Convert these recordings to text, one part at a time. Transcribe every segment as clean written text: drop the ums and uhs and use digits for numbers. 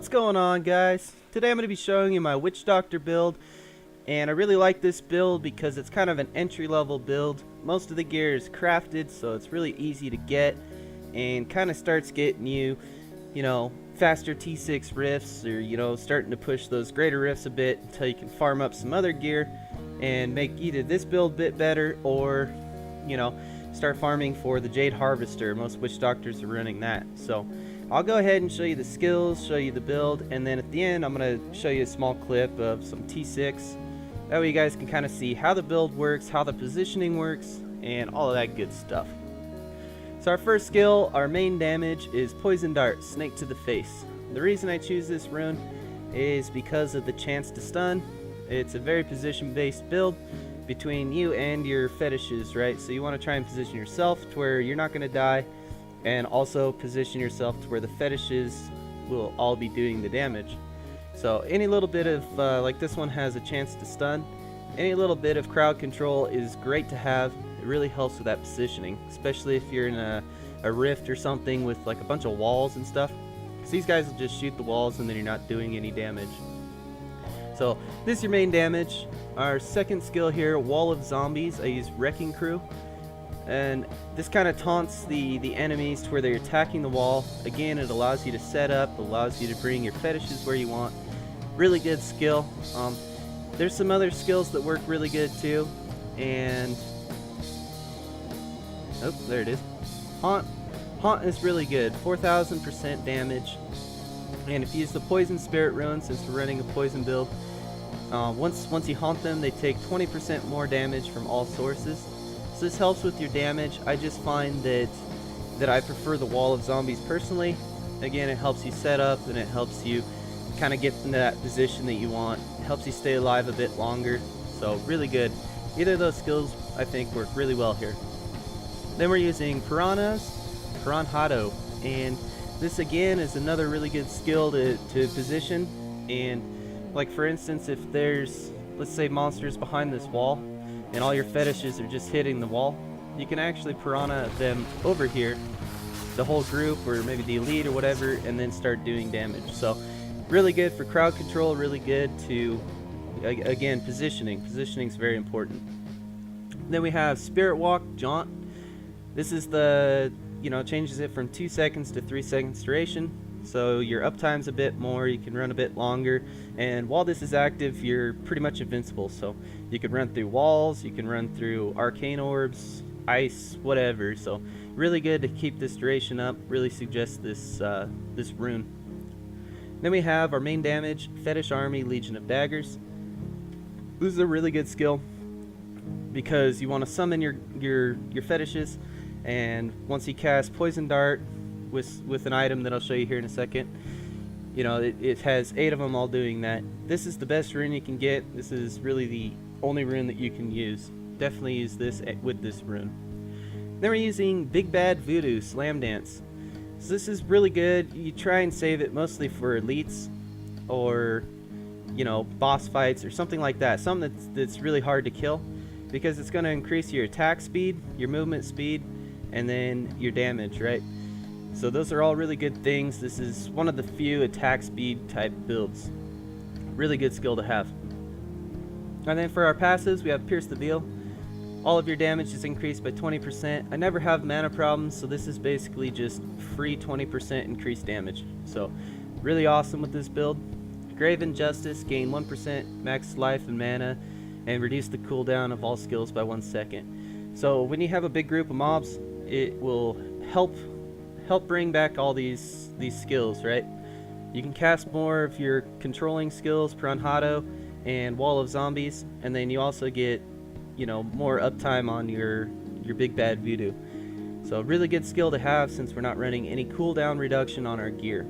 What's going on, guys? Today I'm going to be showing you my Witch Doctor build, and I really like this build because it's kind of an entry-level build. Most of the gear is crafted, so it's really easy to get and kind of starts getting you, faster T6 rifts, or starting to push those greater rifts a bit until you can farm up some other gear and make either this build a bit better or, start farming for the Jade Harvester. Most Witch Doctors are running that. So I'll go ahead and show you the skills, show you the build, and then at the end I'm going to show you a small clip of some T6. That way you guys can kind of see how the build works, how the positioning works, and all of that good stuff. So our first skill, our main damage, is Poison Dart, Snake to the Face. The reason I choose this rune is because of the chance to stun. It's a very position-based build between you and your fetishes, right? So you want to try and position yourself to where you're not going to die, and also position yourself to where the fetishes will all be doing the damage. So any little bit of, like this one has a chance to stun, any little bit of crowd control is great to have. It really helps with that positioning, especially if you're in a rift or something with like a bunch of walls and stuff. Because these guys will just shoot the walls and then you're not doing any damage. So this is your main damage. Our second skill here, Wall of Zombies, I use Wrecking Crew. And this kind of taunts the enemies to where they're attacking the wall. Again, it allows you to set up, allows you to bring your fetishes where you want. Really good skill. There's some other skills that work really good too. And oh, there it is. Haunt is really good. 4,000% damage. And if you use the Poison Spirit rune, since we're running a poison build, once you haunt them, they take 20% more damage from all sources. So this helps with your damage. I just find that I prefer the Wall of Zombies personally. Again, it helps you set up and it helps you kind of get into that position that you want. It helps you stay alive a bit longer. So really good. Either of those skills I think work really well here. Then we're using Piranhado, and this again is another really good skill to position. And like for instance, if there's, let's say, monsters behind this wall and all your fetishes are just hitting the wall, you can actually piranha them over here, the whole group or maybe the elite or whatever, and then start doing damage. So really good for crowd control, really good to, again, positioning. Positioning is very important. Then we have Spirit Walk Jaunt. This is the, changes it from 2 seconds to 3 seconds duration. So your uptime's a bit more, you can run a bit longer, and while this is active, you're pretty much invincible. So you can run through walls, you can run through arcane orbs, ice, whatever. So really good to keep this duration up. Really suggest this this rune. Then we have our main damage, Fetish Army, Legion of Daggers. This is a really good skill because you want to summon your fetishes, and once you cast Poison Dart with an item that I'll show you here in a second, it has 8 of them all doing that. This is the best rune you can get. This is really the only rune that you can use. Definitely use this with this rune. Then we're using Big Bad Voodoo, Slam Dance. So this is really good. You try and save it mostly for elites or boss fights or something like that. Something that's really hard to kill, because it's going to increase your attack speed, your movement speed, and then your damage, right? So those are all really good things. This is one of the few attack speed type builds. Really good skill to have. And then for our passives, we have Pierce the Veil. All of your damage is increased by 20%. I never have mana problems, so this is basically just free 20% increased damage. So really awesome with this build. Grave Injustice, gain 1% max life and mana, and reduce the cooldown of all skills by 1 second. So when you have a big group of mobs, it will help bring back all these skills, right? You can cast more of your controlling skills, Piranhado and Wall of Zombies, and then you also get, more uptime on your Big Bad Voodoo. So really good skill to have since we're not running any cooldown reduction on our gear.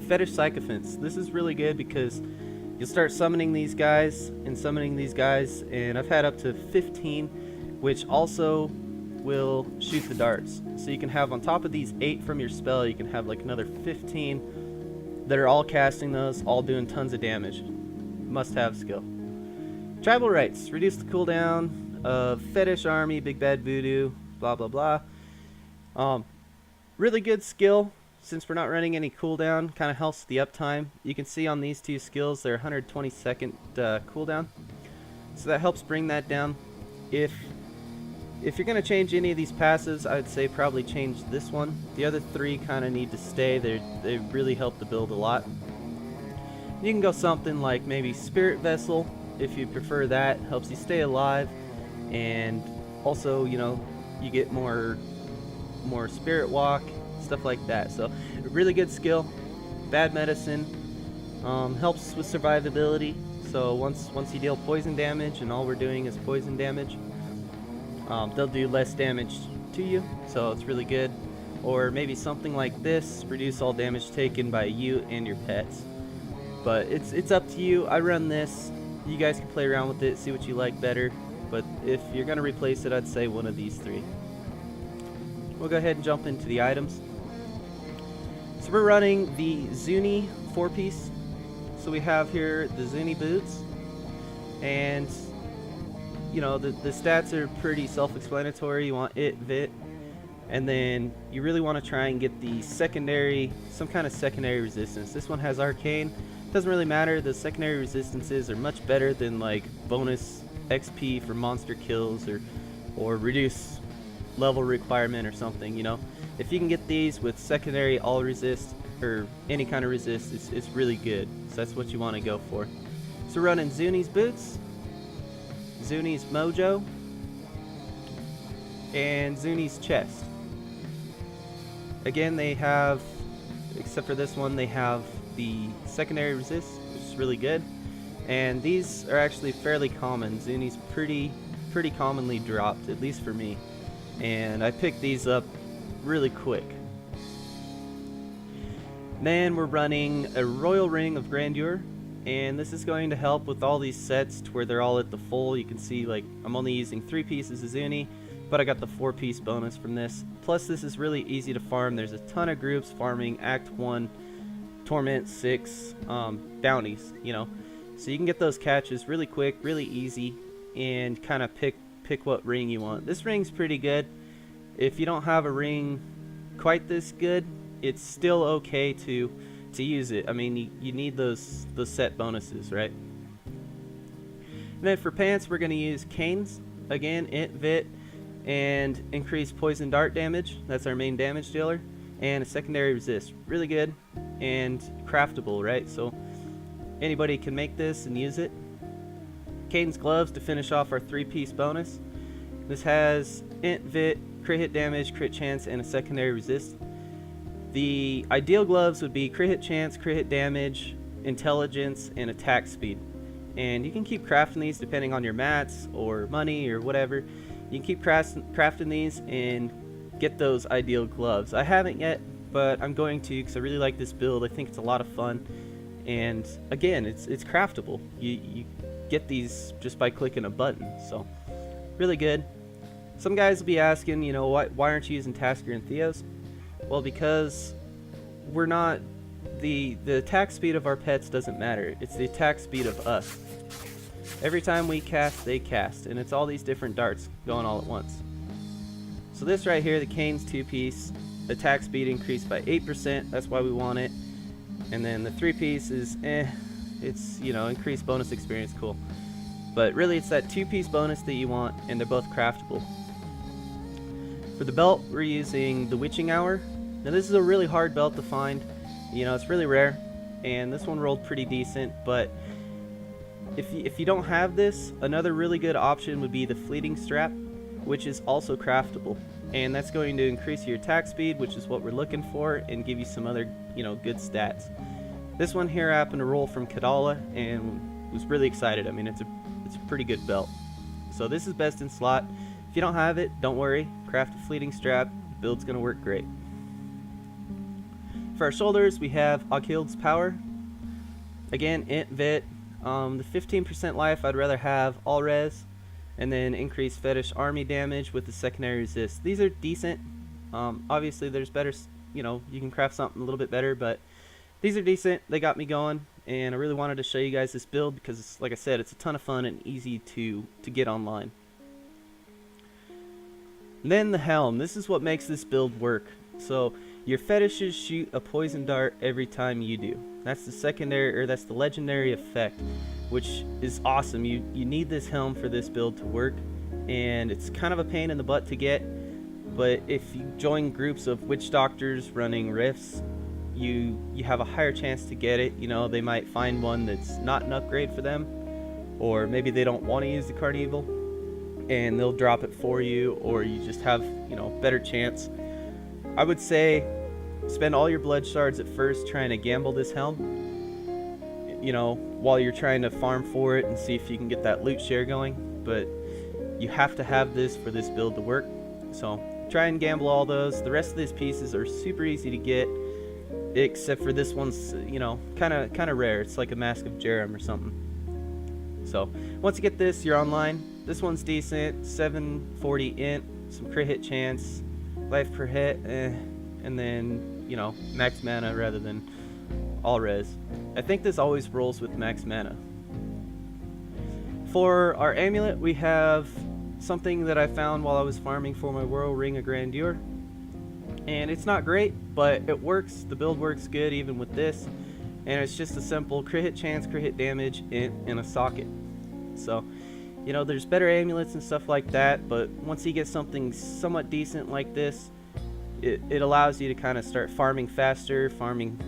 Fetish Sycophants. This is really good because you'll start summoning these guys, and I've had up to 15, which also will shoot the darts. So you can have, on top of these 8 from your spell, you can have like another 15 that are all casting those, all doing tons of damage. Must have skill. Tribal Rites, reduce the cooldown of Fetish Army, Big Bad Voodoo, blah blah blah. Really good skill. since we're not running any cooldown, kind of helps the uptime. You can see on these two skills they're 120-second cooldown, so that helps bring that down. If you're going to change any of these passives, I would say probably change this one. The other three kind of need to stay. They really help the build a lot. You can go something like maybe Spirit Vessel if you prefer that. Helps you stay alive, and also, you know, you get more Spirit Walk, stuff like that. So a really good skill. Bad Medicine helps with survivability. So once you deal poison damage, and all we're doing is poison damage, they'll do less damage to you, so it's really good. Or maybe something like this, reduce all damage taken by you and your pets. But it's up to you. I run this. You guys can play around with it, see what you like better. But if you're going to replace it, I'd say one of these three. We'll go ahead and jump into the items. So we're running the Zuni 4-piece. So we have here the Zuni boots, and you know, the stats are pretty self-explanatory. You want it, Vit, and then you really want to try and get the secondary, some kind of secondary resistance. This one has Arcane. Doesn't really matter. The secondary resistances are much better than like bonus XP for monster kills or reduce level requirement or something. You know, if you can get these with secondary all resist or any kind of resist, it's really good. So that's what you want to go for. So we're running Zuni's boots, Zuni's mojo, and Zuni's chest. Again, they have, except for this one, they have the secondary resist, which is really good. And these are actually fairly common. Zuni's pretty commonly dropped, at least for me. And I picked these up really quick. Then we're running a Royal Ring of Grandeur, and this is going to help with all these sets to where they're all at the full. You can see, like, I'm only using 3 pieces of Zuni, but I got the 4-piece bonus from this. Plus, this is really easy to farm. There's a ton of groups farming Act 1, Torment 6 bounties, you know. So you can get those catches really quick, really easy, and kind of pick what ring you want. This ring's pretty good. If you don't have a ring quite this good, it's still okay to use it. I mean, you need those set bonuses, right? And then for pants, we're going to use Canes. Again, Int, Vit, and increase poison dart damage. That's our main damage dealer. And a secondary resist. Really good and craftable, right? So anybody can make this and use it. Caden's gloves to finish off our 3-piece bonus. This has Int, Vit, crit hit damage, crit chance, and a secondary resist. The ideal gloves would be crit hit chance, crit hit damage, intelligence, and attack speed. And you can keep crafting these depending on your mats or money or whatever. You can keep crafting these and get those ideal gloves. I haven't yet, but I'm going to because I really like this build. I think it's a lot of fun. And again, it's craftable. You get these just by clicking a button. So really good. Some guys will be asking, you know, why aren't you using Tasker and Theos? Well, because we're not, the attack speed of our pets doesn't matter. It's the attack speed of us. Every time we cast, they cast, and it's all these different darts going all at once. So this right here, the Cane's 2-piece, attack speed increased by 8%. That's why we want it. And then the 3-piece is it's, you know, increased bonus experience, cool. But really, it's that 2-piece bonus that you want, and they're both craftable. For the belt, we're using the Witching Hour. Now this is a really hard belt to find. You know, it's really rare, and this one rolled pretty decent. But if you don't have this, another really good option would be the Fleeting Strap, which is also craftable. And that's going to increase your attack speed, which is what we're looking for, and give you some other, you know, good stats. This one here happened to roll from Kadala, and was really excited. I mean, it's a pretty good belt. So this is best in slot. If you don't have it, don't worry. Craft a Fleeting Strap. The build's going to work great. For our shoulders, we have Oghild's Power. Again, Int, Vit. The 15% life, I'd rather have all res. And then increase Fetish Army damage with the secondary resist. These are decent. Obviously, there's better, you know, you can craft something a little bit better, but these are decent. They got me going, and I really wanted to show you guys this build because, like I said, it's a ton of fun and easy to get online. And then the helm. This is what makes this build work. So Your fetishes shoot a poison dart every time you do. That's the secondary, or that's the legendary effect, which is awesome. You need this helm for this build to work, and it's kind of a pain in the butt to get, but if you join groups of witch doctors running rifts, you have a higher chance to get it. You know, they might find one that's not an upgrade for them, or maybe they don't want to use the Carnevil and they'll drop it for you, or you just have, you know, better chance. I would say spend all your blood shards at first trying to gamble this helm, you know, while you're trying to farm for it and see if you can get that loot share going. But you have to have this for this build to work, so try and gamble all those. The rest of these pieces are super easy to get, except for this one's, you know, kind of rare. It's like a Mask of Jerem or something. So once you get this, you're online. This one's decent, 740 int, some crit hit chance, life per hit, and then, you know, max mana rather than all res. I think this always rolls with max mana. For our amulet, we have something that I found while I was farming for my Royal Ring of Grandeur, and it's not great, but it works. The build works good even with this, and it's just a simple crit hit chance, crit hit damage, in a socket. So, you know, there's better amulets and stuff like that, but once you get something somewhat decent like this, it allows you to kind of start farming faster, farming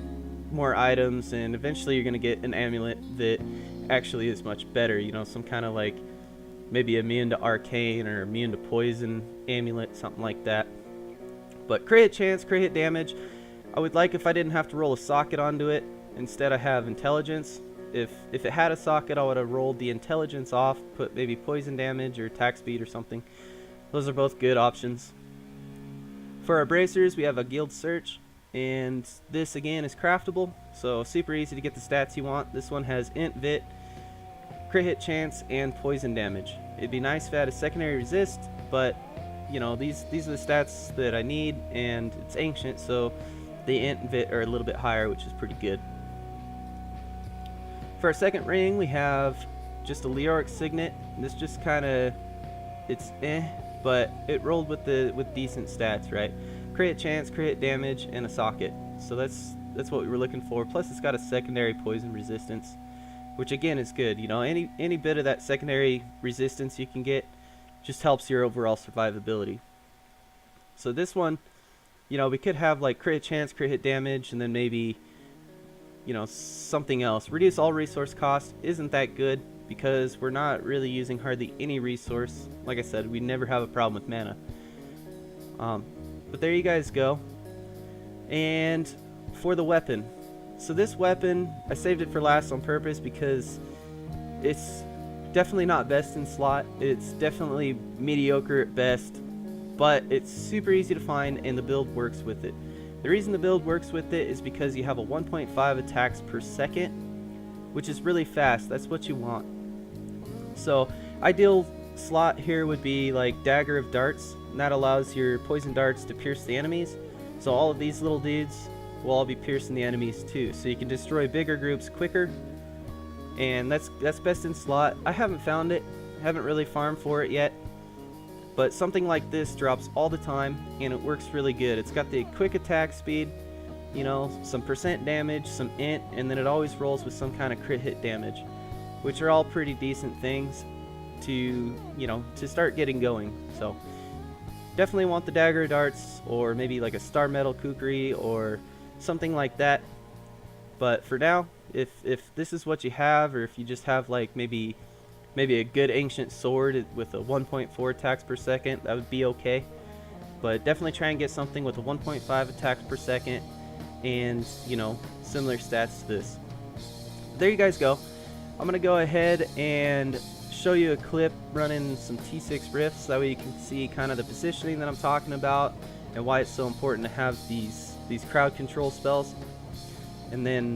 more items, and eventually you're going to get an amulet that actually is much better. You know, some kind of like maybe immune to arcane or immune to poison amulet, something like that. But crit hit chance, crit hit damage, I would like if I didn't have to roll a socket onto it. Instead I have intelligence. If it had a socket, I would have rolled the intelligence off, put maybe poison damage or attack speed or something. Those are both good options. For our bracers, we have a guild search, and this again is craftable, so super easy to get the stats you want. This one has int vit, crit hit chance, and poison damage. It'd be nice if it had a secondary resist, but you know, these are the stats that I need, and it's ancient, so the int and vit are a little bit higher, which is pretty good. For our second ring, we have just a Leoric Signet. This just kind of, it's but it rolled with decent stats, right? Crit chance, crit damage, and a socket. So that's what we were looking for. Plus, it's got a secondary poison resistance, which again is good. You know, any bit of that secondary resistance you can get just helps your overall survivability. So this one, you know, we could have like crit chance, crit hit damage, and then maybe, you know, something else. Reduce all resource cost isn't that good because we're not really using hardly any resource. Like I said, we never have a problem with mana. But there you guys go. And for the weapon, so this weapon, I saved it for last on purpose because it's definitely not best in slot. It's definitely mediocre at best, but it's super easy to find and the build works with it. The reason the build works with it is because you have a 1.5 attacks per second, which is really fast. That's what you want. So ideal slot here would be like Dagger of Darts, and that allows your poison darts to pierce the enemies. So all of these little dudes will all be piercing the enemies too, so you can destroy bigger groups quicker, and that's best in slot. I haven't found it, haven't really farmed for it yet, but something like this drops all the time and it works really good. It's got the quick attack speed, you know, some percent damage, some int, and then it always rolls with some kind of crit hit damage, which are all pretty decent things to, you know, to start getting going. So definitely want the Dagger of Darts, or maybe like a Star Metal Kukri or something like that. But for now, if this is what you have, or if you just have like maybe a good ancient sword with a 1.4 attacks per second, that would be okay. But definitely try and get something with a 1.5 attacks per second and, you know, similar stats to this. There you guys go. I'm gonna go ahead and show you a clip running some T6 rifts, that way you can see kind of the positioning that I'm talking about and why it's so important to have these crowd control spells. And then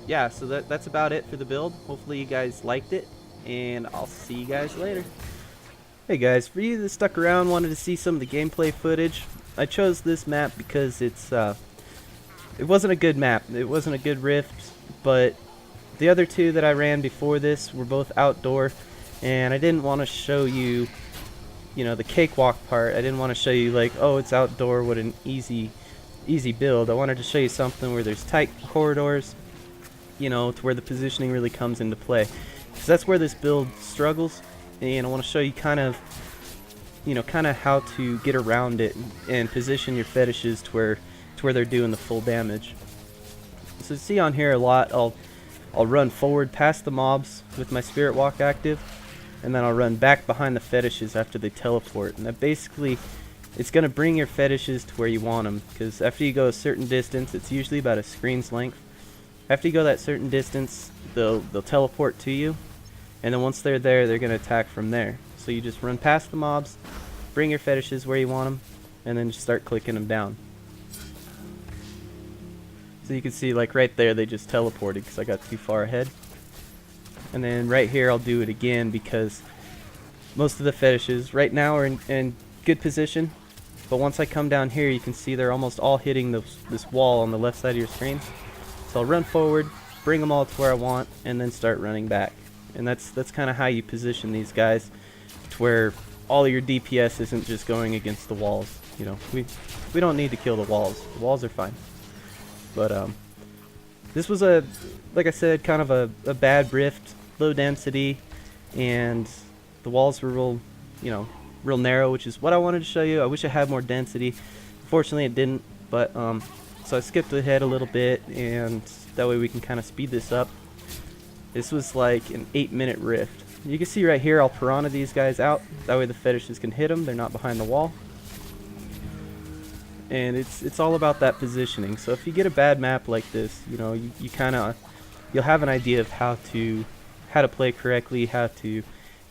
yeah, so that's about it for the build. Hopefully you guys liked it, and I'll see you guys later. Hey guys, for you that stuck around, wanted to see some of the gameplay footage, I chose this map because it wasn't a good map. It wasn't a good rift, but the other two that I ran before this were both outdoor, and I didn't want to show you, you know, the cakewalk part. I didn't want to show you like, oh, it's outdoor, what an easy easy build. I wanted to show you something where there's tight corridors, you know, to where the positioning really comes into play. Because that's where this build struggles, and I want to show you kind of, you know, how to get around it and position your fetishes to where they're doing the full damage. So see on here a lot, I'll run forward past the mobs with my Spirit Walk active, and then I'll run back behind the fetishes after they teleport. And that basically, it's going to bring your fetishes to where you want them, because after you go a certain distance, it's usually about a screen's length. After you go that certain distance, they'll teleport to you, and then once they're there, they're going to attack from there. So you just run past the mobs, bring your fetishes where you want them, and then just start clicking them down. So you can see, like right there, they just teleported because I got too far ahead. And then right here, I'll do it again because most of the fetishes right now are in good position. But once I come down here, you can see they're almost all hitting this wall on the left side of your screen. So I'll run forward, bring them all to where I want, and then start running back. And that's kind of how you position these guys to where all of your DPS isn't just going against the walls. You know, we don't need to kill the walls. The walls are fine. But this was like I said, kind of a bad Grift, low density, and the walls were real narrow, which is what I wanted to show you. I wish I had more density. Unfortunately, it didn't. But so I skipped ahead a little bit, and that way we can kind of speed this up. This was like an 8-minute rift. You can see right here, I'll piranha these guys out. That way the fetishes can hit them. They're not behind the wall. And it's all about that positioning. So if you get a bad map like this, you know, you'll have an idea of how to play correctly, how to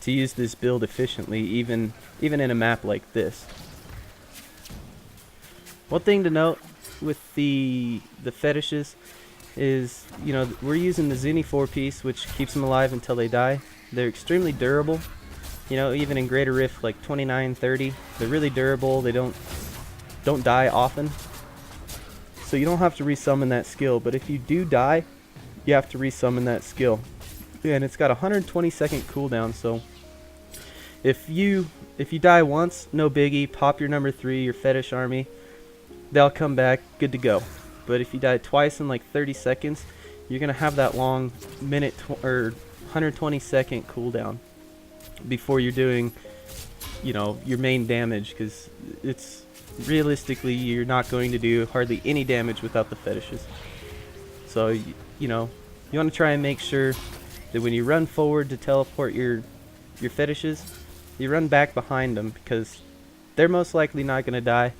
use this build efficiently, even in a map like this. One thing to note with the fetishes is, you know, we're using the Zuni 4-piece, which keeps them alive until they die. They're extremely durable. You know, even in Greater Rift like 29, 30, they're really durable. They don't die often, so you don't have to resummon that skill. But if you do die, you have to resummon that skill, and it's got a 120-second cooldown. So if you die once, no biggie, pop your number 3, your fetish army, they'll come back, good to go. But if you die twice in like 30 seconds, you're gonna have that long or 120-second cooldown before you're doing, you know, your main damage, because it's realistically, you're not going to do hardly any damage without the fetishes. So, you know, you want to try and make sure that when you run forward to teleport your fetishes, you run back behind them, because they're most likely not going to die,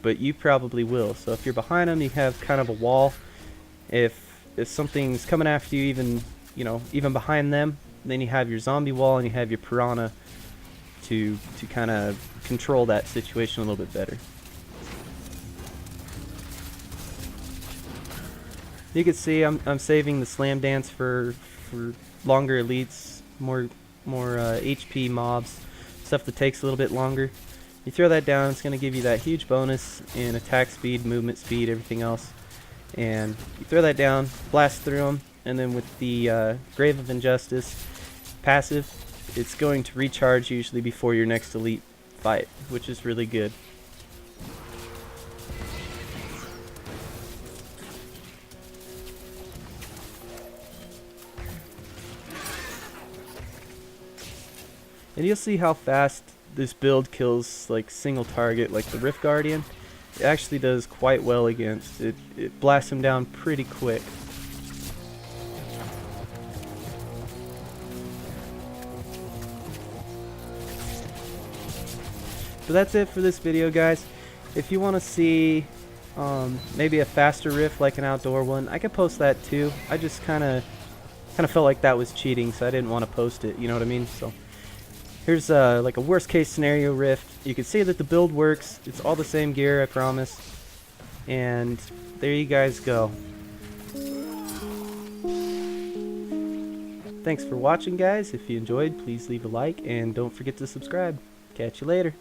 but you probably will. So if you're behind them, you have kind of a wall. If something's coming after you, even behind them, then you have your zombie wall and you have your piranha to kind of control that situation a little bit better. You can see I'm saving the slam dance for longer elites, more HP mobs, stuff that takes a little bit longer. You throw that down, it's going to give you that huge bonus in attack speed, movement speed, everything else. And you throw that down, blast through them, and then with the Grave of Injustice passive, it's going to recharge usually before your next elite fight, which is really good. And you'll see how fast this build kills like single target, like the Rift Guardian. It actually does quite well against it. It blasts him down pretty quick. So that's it for this video, guys. If you want to see maybe a faster rift like an outdoor one, I could post that too. I just kind of felt like that was cheating, so I didn't want to post it, you know what I mean? So here's like a worst case scenario rift. You can see that the build works. It's all the same gear, I promise. And there you guys go. Thanks for watching, guys. If you enjoyed, please leave a like and don't forget to subscribe. Catch you later.